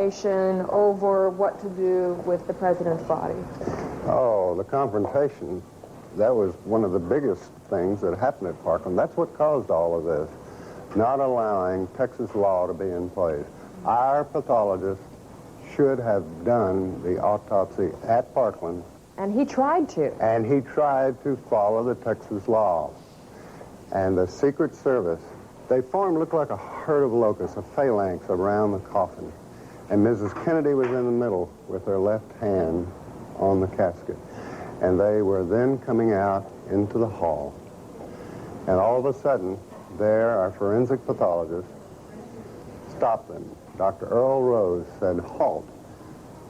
over what to do with the president's body? Oh, the confrontation, that was one of the biggest things that happened at Parkland. That's what caused all of this, not allowing Texas law to be in place. Our pathologist should have done the autopsy at Parkland. And he tried to. And he tried to follow the Texas law. And the Secret Service, they looked like a herd of locusts, a phalanx around the coffin. And Mrs. Kennedy was in the middle with her left hand on the casket. And they were then coming out into the hall. And all of a sudden, there, our forensic pathologist stopped them. Dr. Earl Rose said, "Halt.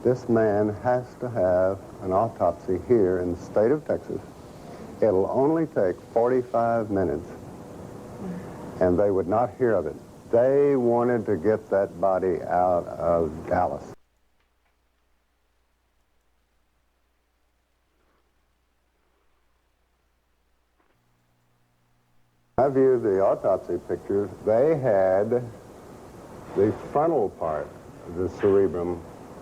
This man has to have an autopsy here in the state of Texas. It'll only take 45 minutes." And they would not hear of it. They wanted to get that body out of Dallas. I viewed the autopsy pictures. They had the frontal part of the cerebrum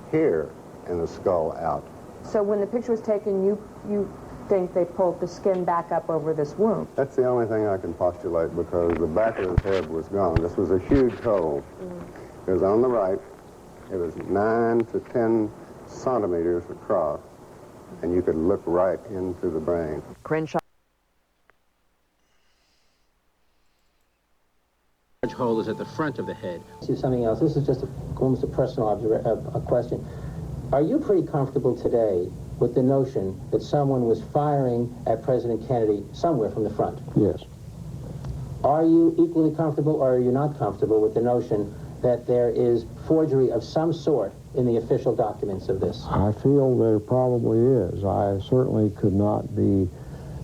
here in the skull out. So when the picture was taken, you think they pulled the skin back up over this wound? That's the only thing I can postulate, because the back of his head was gone. This was a huge hole. It was on the right. It was 9 to 10 centimeters across, and you could look right into the brain. Crenshaw. Large hole is at the front of the head. This is something else. This is just almost a personal a question. Are you pretty comfortable today with the notion that someone was firing at President Kennedy somewhere from the front? Yes. Are you equally comfortable, or are you not comfortable with the notion that there is forgery of some sort in the official documents of this? I feel there probably is. I certainly could not be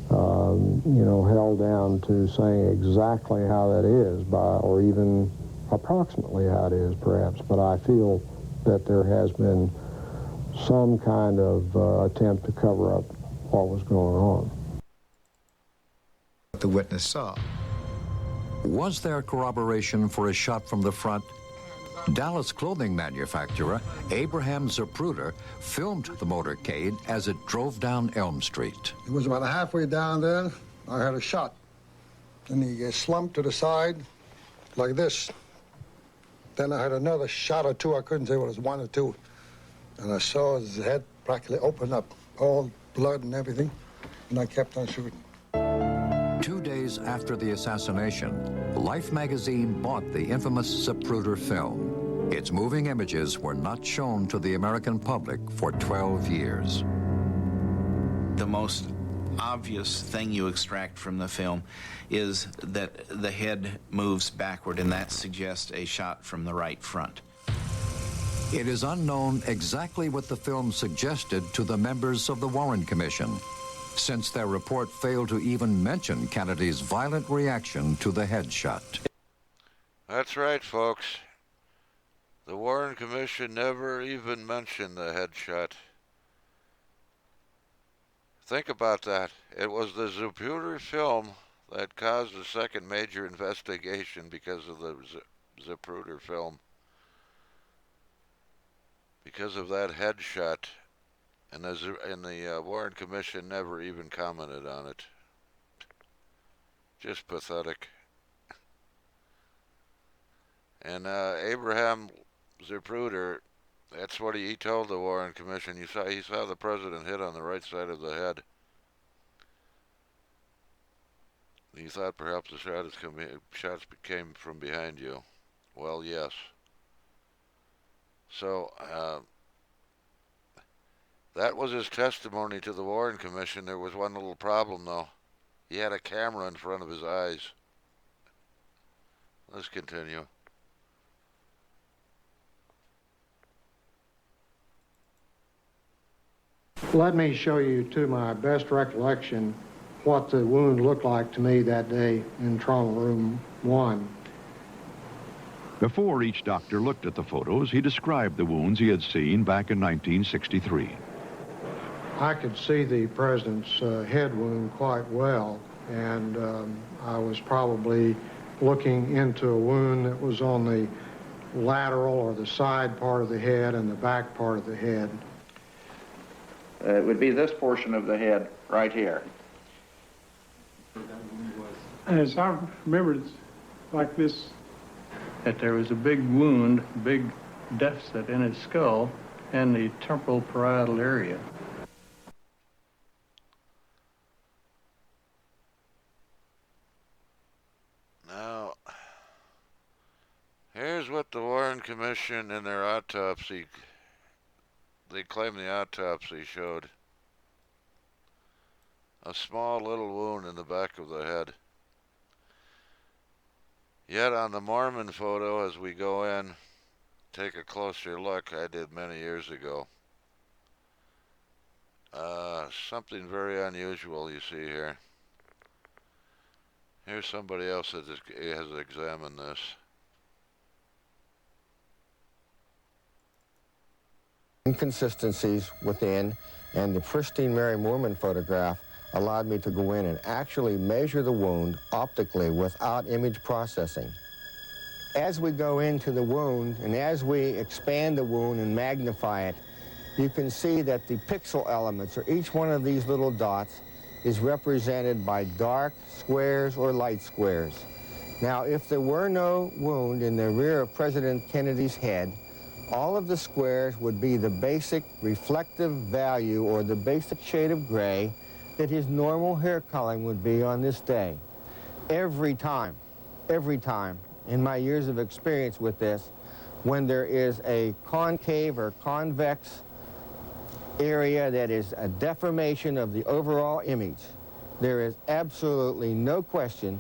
held down to saying exactly how that is, or even approximately how it is, perhaps. But I feel that there has been some kind of attempt to cover up what was going on. The witness saw. Was there corroboration for a shot from the front? Dallas clothing manufacturer Abraham Zapruder filmed the motorcade as it drove down Elm Street. It was about halfway down there. I had a shot. And he slumped to the side like this. Then I had another shot or two. I couldn't say what it was, one or two. And I saw his head practically open up, all blood and everything. And I kept on shooting. 2 days after the assassination, Life magazine bought the infamous Zapruder film. Its moving images were not shown to the American public for 12 years. The most obvious thing you extract from the film is that the head moves backward, and that suggests a shot from the right front. It is unknown exactly what the film suggested to the members of the Warren Commission, since their report failed to even mention Kennedy's violent reaction to the headshot. That's right, folks. The Warren Commission never even mentioned the headshot. Think about that. It was the Zapruder film that caused the second major investigation because of the Zapruder film. Because of that headshot. And the Warren Commission never even commented on it. Just pathetic. And Abraham Zapruder, that's what he told the Warren Commission. He saw the president hit on the right side of the head. He thought perhaps the shots came from behind you. Well, yes. So, that was his testimony to the Warren Commission. There was one little problem, though. He had a camera in front of his eyes. Let's continue. Let me show you, to my best recollection, what the wound looked like to me that day in trauma room 1. Before each doctor looked at the photos, he described the wounds he had seen back in 1963. I could see the president's head wound quite well, and I was probably looking into a wound that was on the lateral or the side part of the head and the back part of the head? It would be this portion of the head right here. As I remember, it's like this, that there was a big wound, big deficit in his skull and the temporal parietal area. Now, here's what the Warren Commission in their autopsy, they claim the autopsy showed. A small little wound in the back of the head. Yet on the Mormon photo, as we go in, take a closer look, I did many years ago. Something very unusual you see here. Here's somebody else that has examined this. Inconsistencies within, and the pristine Mary Mormon photograph allowed me to go in and actually measure the wound optically without image processing. As we go into the wound and as we expand the wound and magnify it, you can see that the pixel elements, or each one of these little dots, is represented by dark squares or light squares. Now, if there were no wound in the rear of President Kennedy's head, all of the squares would be the basic reflective value or the basic shade of gray that his normal hair coloring would be on this day. Every time, in my years of experience with this, when there is a concave or convex area that is a deformation of the overall image, there is absolutely no question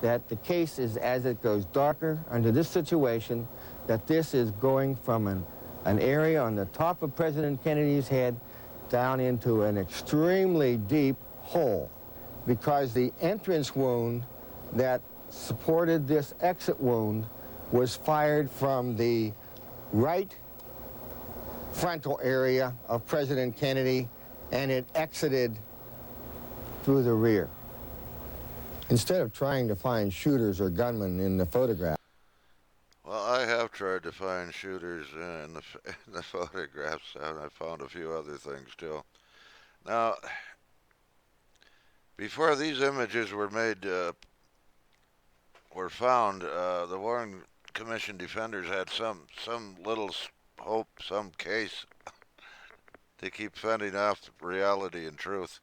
that the case is, as it goes darker under this situation, that this is going from an area on the top of President Kennedy's head down into an extremely deep hole, because the entrance wound that supported this exit wound was fired from the right frontal area of President Kennedy, and it exited through the rear. Instead of trying to find shooters or gunmen in the photograph. Well, I have tried to find shooters in the photographs, and I found a few other things too. Now, before these images were made, were found, the Warren Commission defenders had some little hope, some case to keep fending off reality and truth.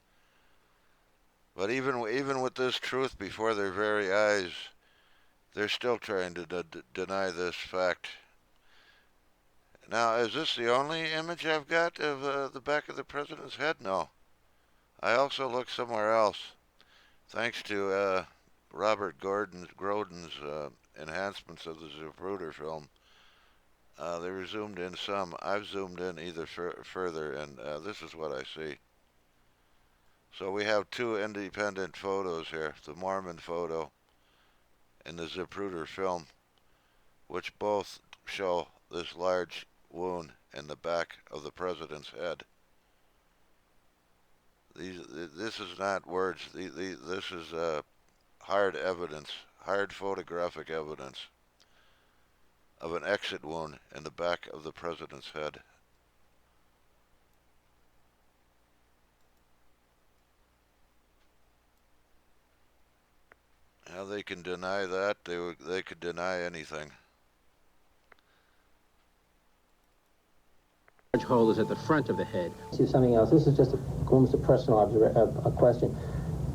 But even with this truth before their very eyes, they're still trying to deny this fact. Now, is this the only image I've got of the back of the president's head? No. I also looked somewhere else. Thanks to Robert Grodin's enhancements of the Zapruder film, they were zoomed in some. I've zoomed in either further, and this is what I see. So we have two independent photos here, the Mormon photo and the Zapruder film, which both show this large wound in the back of the president's head. This is not words. This is hard evidence, hard photographic evidence of an exit wound in the back of the president's head. Now they can deny that. They could deny anything. Large hole is at the front of the head. See something else. This is just almost a personal a question.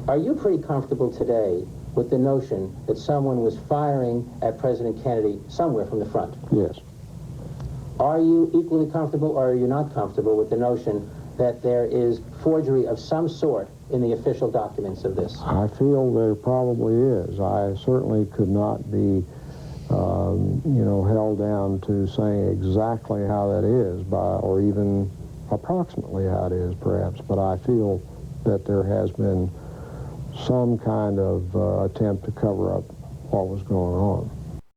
Are you pretty comfortable today with the notion that someone was firing at President Kennedy somewhere from the front? Yes. Are you equally comfortable, or are you not comfortable with the notion that there is forgery of some sort in the official documents of this? I feel there probably is. I certainly could not be, held down to saying exactly how that is, or even approximately how it is, perhaps. But I feel that there has been some kind of attempt to cover up what was going on.